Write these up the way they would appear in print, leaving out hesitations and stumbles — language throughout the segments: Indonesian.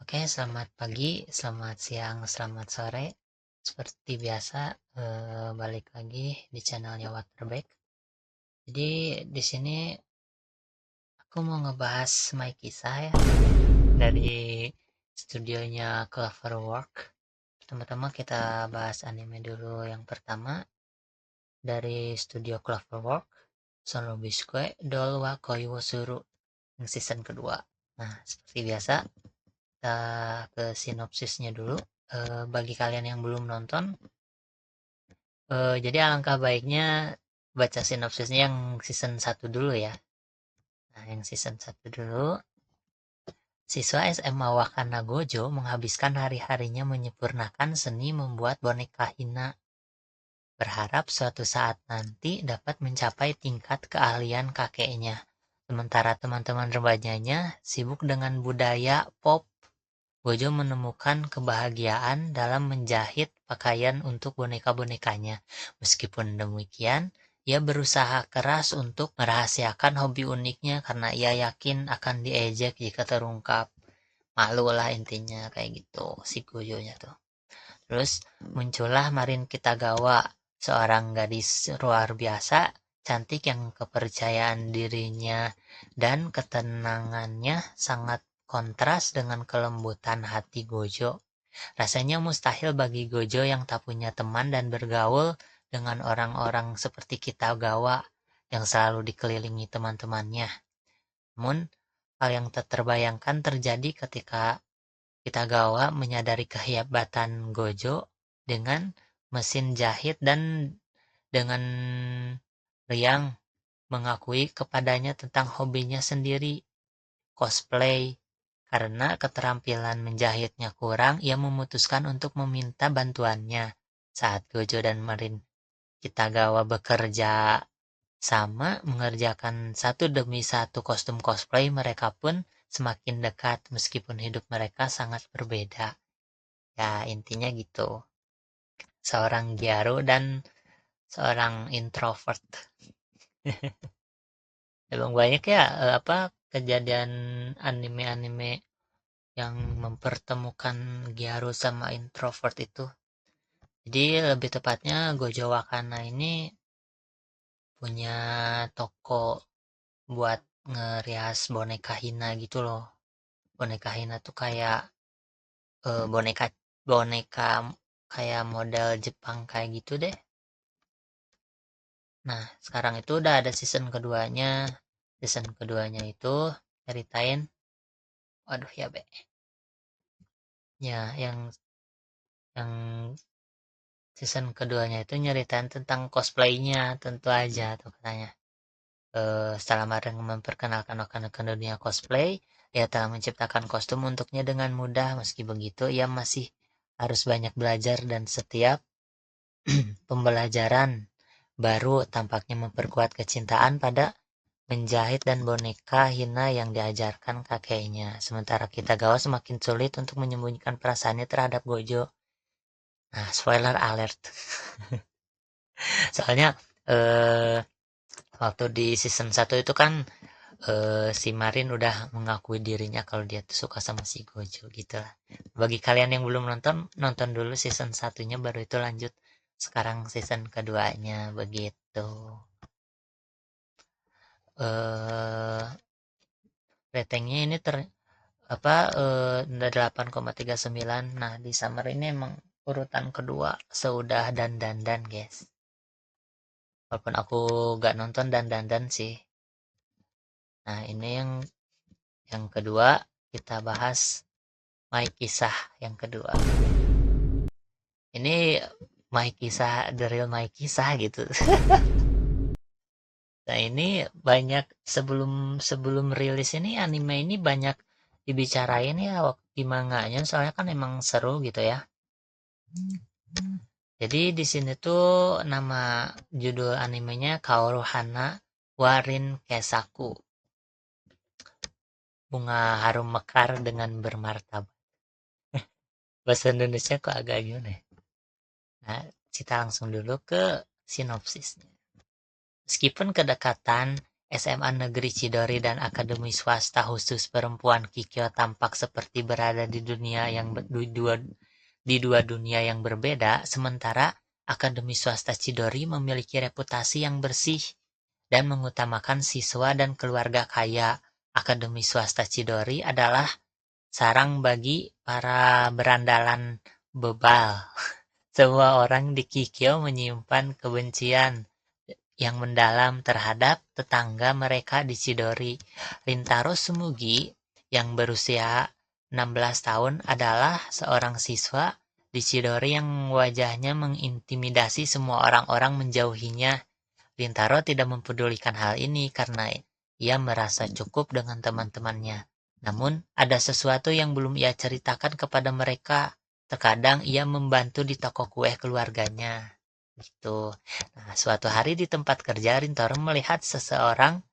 Oke, selamat pagi, selamat siang, selamat sore. Seperti biasa, balik lagi di channelnya Waterback. Jadi di sini aku mau ngebahas My Kisah ya dari studionya Cloverwork. Pertama-tama kita bahas anime dulu. Yang pertama dari studio Cloverwork, Sonobisque Doll wa Koi wo Suru yang season kedua. Nah, seperti biasa kita ke sinopsisnya dulu. Bagi kalian yang belum nonton, jadi alangkah baiknya baca sinopsisnya yang season 1 dulu ya. Nah, yang season 1 dulu. Siswa SMA Wakana Gojo menghabiskan hari-harinya menyempurnakan seni membuat boneka hina. Berharap suatu saat nanti dapat mencapai tingkat keahlian kakeknya. Sementara teman-teman remajanya sibuk dengan budaya pop, Gojo menemukan kebahagiaan dalam menjahit pakaian untuk boneka-bonekanya. Meskipun demikian, ia berusaha keras untuk merahasiakan hobi uniknya karena ia yakin akan diejek jika terungkap. Malu lah intinya kayak gitu si Gojonya tuh. Terus muncullah Marin Kitagawa, seorang gadis luar biasa, cantik yang kepercayaan dirinya dan ketenangannya sangat kontras dengan kelembutan hati Gojo. Rasanya mustahil bagi Gojo yang tak punya teman dan bergaul dengan orang-orang seperti Kitagawa yang selalu dikelilingi teman-temannya. Namun, hal yang tak terbayangkan terjadi ketika Kitagawa menyadari kehebatan Gojo dengan mesin jahit dan dengan riang mengakui kepadanya tentang hobinya sendiri, cosplay. Karena keterampilan menjahitnya kurang, ia memutuskan untuk meminta bantuannya. Saat Gojo dan Marin Kitagawa bekerja sama mengerjakan satu demi satu kostum cosplay, mereka pun semakin dekat meskipun hidup mereka sangat berbeda. Ya, intinya gitu. Seorang Gyaro dan seorang introvert. Emang banyak ya kejadian anime-anime yang mempertemukan Gyaro sama introvert itu. Jadi lebih tepatnya Gojo Wakana ini punya toko buat ngerias boneka hina gitu loh. Boneka hina tuh kayak boneka boneka kayak model Jepang kayak gitu deh. Nah, sekarang itu udah ada season keduanya. Season keduanya itu ceritain, waduh ya be, ya yang season keduanya itu nyeritain tentang cosplaynya tentu aja tuh katanya. Setelah Mareng memperkenalkan Wakana ke dunia cosplay, ia telah menciptakan kostum untuknya dengan mudah. Meski begitu, ia masih harus banyak belajar dan setiap pembelajaran baru tampaknya memperkuat kecintaan pada menjahit dan boneka hina yang diajarkan kakeknya. Sementara Kitagawa semakin sulit untuk menyembunyikan perasaannya terhadap Gojo. Nah, spoiler alert. Soalnya eh waktu di season 1 itu kan si Marin udah mengakui dirinya kalau dia tuh suka sama si Gojo gitu lah. Bagi kalian yang belum nonton, nonton dulu season satunya baru itu lanjut sekarang season keduanya begitu. Eh ratingnya ini apa 8,39. Nah, di summer ini emang urutan kedua seudah dan guys. Walaupun aku gak nonton dan sih. Nah, ini yang kedua kita bahas My Kisah yang kedua. Ini My Kisah, the real My Kisah gitu. Nah, ini banyak sebelum sebelum rilis ini anime ini banyak dibicarain ya waktu di manganya soalnya kan emang seru gitu ya. Jadi di sini tuh nama judul animenya Kaoru Hana Warin Kesaku. Bunga harum mekar dengan bermartabat. Bahasa Indonesia kok agak gimana ya? Nah, kita langsung dulu ke sinopsisnya. Meskipun kedekatan SMA Negeri Chidori dan Akademi Swasta Khusus Perempuan Kikyo tampak seperti berada di dua dunia yang berbeda, sementara Akademi Swasta Chidori memiliki reputasi yang bersih dan mengutamakan siswa dan keluarga kaya. Akademi Swasta Chidori adalah sarang bagi para berandalan bebal. Semua orang di Kikyo menyimpan kebencian yang mendalam terhadap tetangga mereka di Chidori. Rintaro Sumugi yang berusia 16 tahun adalah seorang siswa di Chidori yang wajahnya mengintimidasi semua orang-orang menjauhinya. Rintaro tidak mempedulikan hal ini karena ia merasa cukup dengan teman-temannya. Namun, ada sesuatu yang belum ia ceritakan kepada mereka. Terkadang ia membantu di toko kue keluarganya. Gitu. Nah, suatu hari di tempat kerja, Rintaro melihat seorang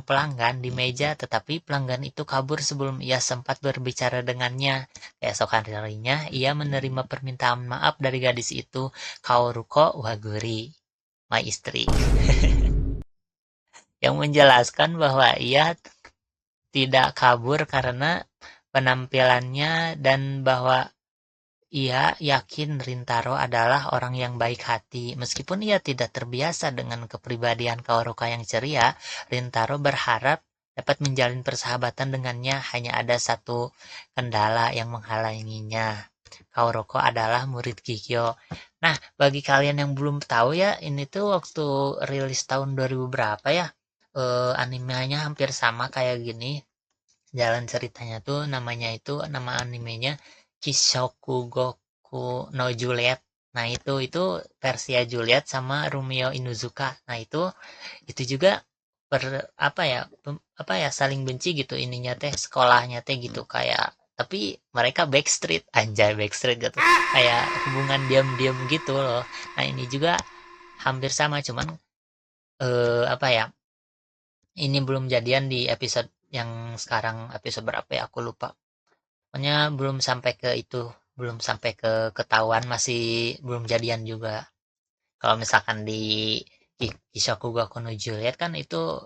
pelanggan di meja, tetapi pelanggan itu kabur sebelum ia sempat berbicara dengannya. Keesokan harinya, ia menerima permintaan maaf dari gadis itu, Kaoruko Waguri, my istri, yang menjelaskan bahwa ia tidak kabur karena penampilannya dan bahwa ia yakin Rintaro adalah orang yang baik hati. Meskipun ia tidak terbiasa dengan kepribadian Kaoruko yang ceria, Rintaro berharap dapat menjalin persahabatan dengannya. Hanya ada satu kendala yang menghalanginya. Kaoruko adalah murid Kikyo. Nah, bagi kalian yang belum tahu ya, ini tuh waktu rilis tahun 2000 berapa ya? Animenya hampir sama kayak gini. Jalan ceritanya tuh nama animenya Kishoku Goku no Juliet. Nah, itu Persia Juliet sama Romeo Inuzuka. Nah, itu juga apa ya saling benci gitu ininya teh sekolahnya teh gitu kayak tapi mereka backstreet anjay backstreet gitu kayak hubungan diam-diam gitu loh. Nah, ini juga hampir sama cuman apa ya, ini belum jadian di episode yang sekarang episode berapa ya aku lupa. Pokoknya belum sampai ke itu, belum sampai ke ketahuan, masih belum jadian juga. Kalau misalkan di Kishokuga no Juliet kan itu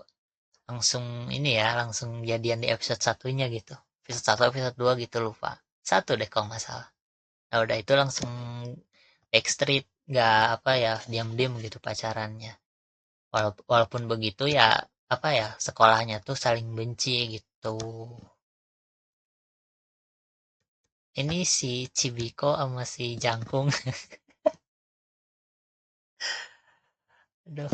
langsung ini ya, langsung jadian di episode satunya gitu. Episode 1, episode 2 gitu lupa. Satu deh kalau nggak salah. Nah udah itu langsung backstreet, nggak apa ya, diam-diam gitu pacarannya. Walaupun begitu ya, apa ya, sekolahnya tuh saling benci gitu. Ini si Chibiko sama si Jangkung. Aduh.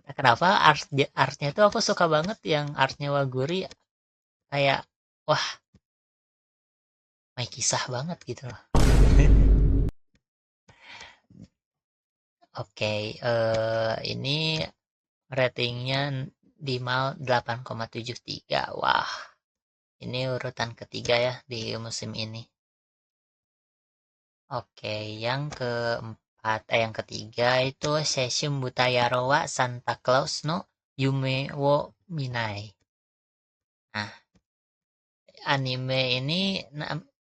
Nah, kenapa artnya tuh aku suka banget yang artnya Waguri kayak wah, main kisah banget gitu loh. Oke, ini ratingnya di mal 8,73. Wah, ini urutan ketiga ya di musim ini. Oke, yang ketiga itu Seishun Butayaro wa Santa Claus no Yume wo Minai. Nah, anime ini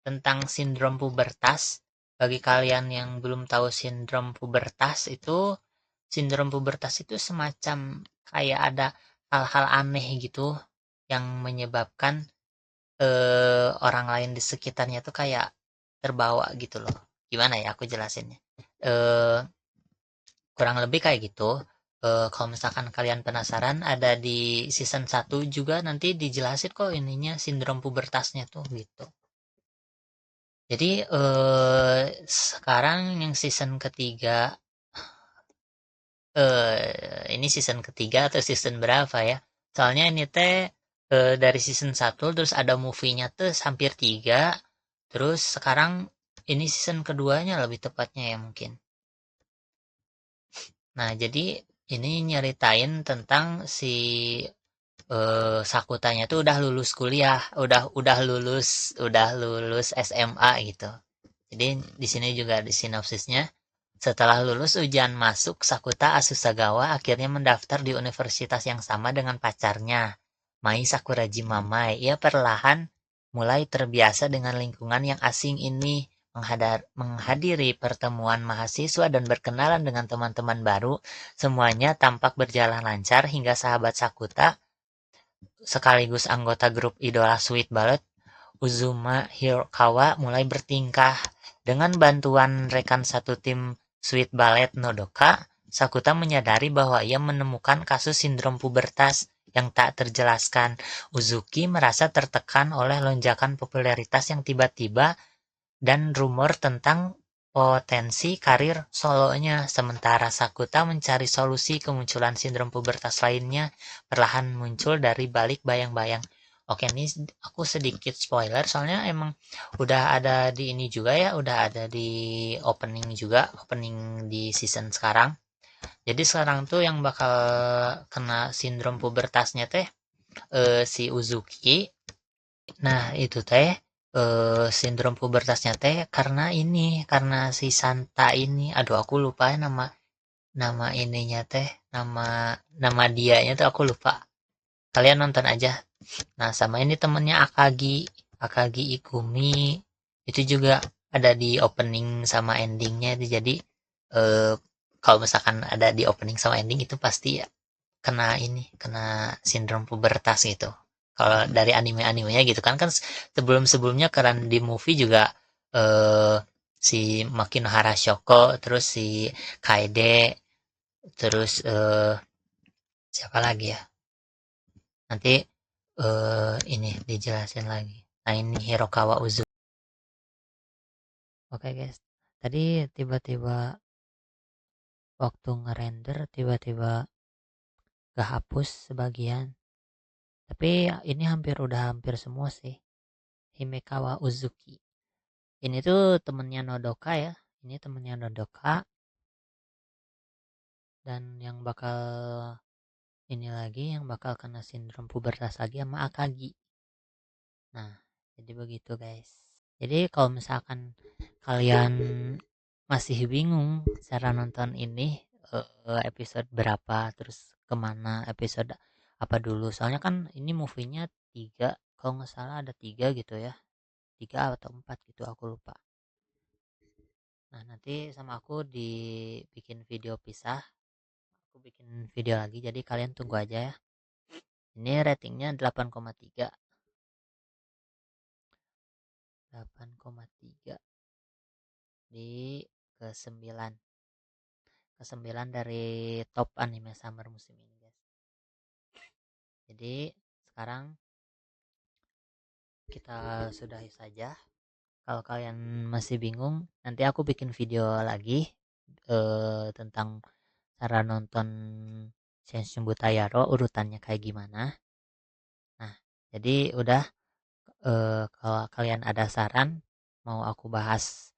tentang sindrom pubertas. Bagi kalian yang belum tahu sindrom pubertas itu semacam kayak ada hal-hal aneh gitu yang menyebabkan orang lain di sekitarnya tuh kayak terbawa gitu loh. Gimana ya aku jelasinnya? Eh kurang lebih kayak gitu. Kalau misalkan kalian penasaran, ada di season 1 juga nanti dijelasin kok ininya sindrom pubertasnya tuh gitu. Jadi sekarang yang season ketiga, ini season ketiga atau season berapa ya? Soalnya ini teh dari season 1 terus ada movie-nya tuh hampir 3. Terus sekarang ini season keduanya lebih tepatnya ya mungkin. Nah, jadi ini nyeritain tentang si Sakutanya tuh udah lulus kuliah, udah lulus SMA gitu. Jadi di sini juga di sinopsisnya, setelah lulus ujian masuk, Sakuta Asusagawa akhirnya mendaftar di universitas yang sama dengan pacarnya, Mai Sakurajima Mai. Ia perlahan mulai terbiasa dengan lingkungan yang asing ini, menghadiri pertemuan mahasiswa dan berkenalan dengan teman-teman baru. Semuanya tampak berjalan lancar hingga sahabat Sakuta sekaligus anggota grup idola Sweet Ballet, Uzuma Hirokawa, mulai bertingkah. Dengan bantuan rekan satu tim Sweet Ballet Nodoka, Sakuta menyadari bahwa ia menemukan kasus sindrom pubertas yang tak terjelaskan. Uzuki merasa tertekan oleh lonjakan popularitas yang tiba-tiba dan rumor tentang potensi karir solonya, sementara Sakuta mencari solusi kemunculan sindrom pubertas lainnya perlahan muncul dari balik bayang-bayang. Oke, ini aku sedikit spoiler soalnya emang udah ada di ini juga ya, udah ada di opening juga, opening di season sekarang. Jadi sekarang tuh yang bakal kena sindrom pubertasnya teh si Uzuki. Nah, itu teh sindrom pubertasnya teh karena si Santa ini. Aduh, aku lupa ya nama nama ininya teh, nama nama dianya tuh aku lupa. Kalian nonton aja. Nah, sama ini temennya Akagi, Akagi Ikumi. Itu juga ada di opening sama endingnya itu. Jadi eh kalau misalkan ada di opening sama ending itu pasti ya kena sindrom pubertas gitu. Kalau dari anime-animenya gitu kan kan sebelum-sebelumnya keren di movie juga eh si Makinohara Shoko, terus si Kaede, terus siapa lagi ya? Nanti ini dijelasin lagi. Nah, ini Hirokawa Uzu. Oke, guys. Tadi tiba-tiba waktu ngerender tiba-tiba kehapus sebagian. Tapi ini udah hampir semua sih. Himekawa Uzuki. Ini tuh temennya Nodoka ya. Ini temennya Nodoka. Dan yang bakal ini lagi, yang bakal kena sindrom pubertas lagi sama Akagi. Nah, jadi begitu guys. Jadi kalau misalkan kalian masih bingung cara nonton ini, episode berapa, terus kemana episode apa dulu. Soalnya kan ini movie-nya 3, kalau nggak salah ada 3 gitu ya. 3 atau 4 gitu, aku lupa. Nah, nanti sama aku dibikin video pisah. Aku bikin video lagi, jadi kalian tunggu aja ya. Ini ratingnya 8,3. 8,3 di ke-9. Ke-9 dari top anime summer musim ini, guys. Jadi, sekarang kita sudahi saja. Kalau kalian masih bingung, nanti aku bikin video lagi tentang cara nonton Senshin Butayaro urutannya kayak gimana. Nah, jadi udah kalau kalian ada saran mau aku bahas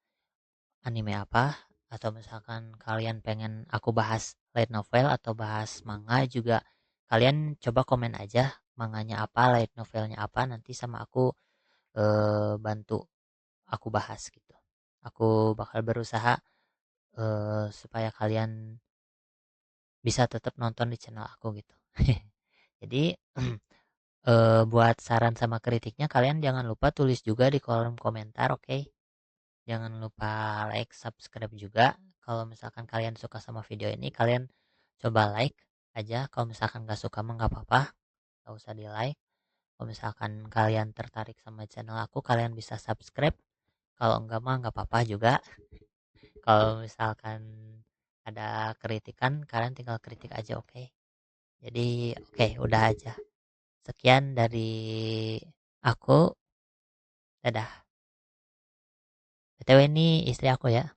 anime apa atau misalkan kalian pengen aku bahas light novel atau bahas manga juga kalian coba komen aja manganya apa, light novelnya apa, nanti sama aku bantu aku bahas gitu. Aku bakal berusaha supaya kalian bisa tetap nonton di channel aku gitu. Jadi buat saran sama kritiknya kalian jangan lupa tulis juga di kolom komentar, oke? Okay? Jangan lupa like, subscribe juga. Kalau misalkan kalian suka sama video ini, kalian coba like aja. Kalau misalkan nggak suka mah nggak apa-apa, nggak usah di like. Kalau misalkan kalian tertarik sama channel aku, kalian bisa subscribe. Kalau enggak mah nggak apa-apa juga. Kalau misalkan ada kritikan, kalian tinggal kritik aja, oke? Okay? Jadi, oke, udah aja. Sekian dari aku. Dadah. BTW ini istri aku ya.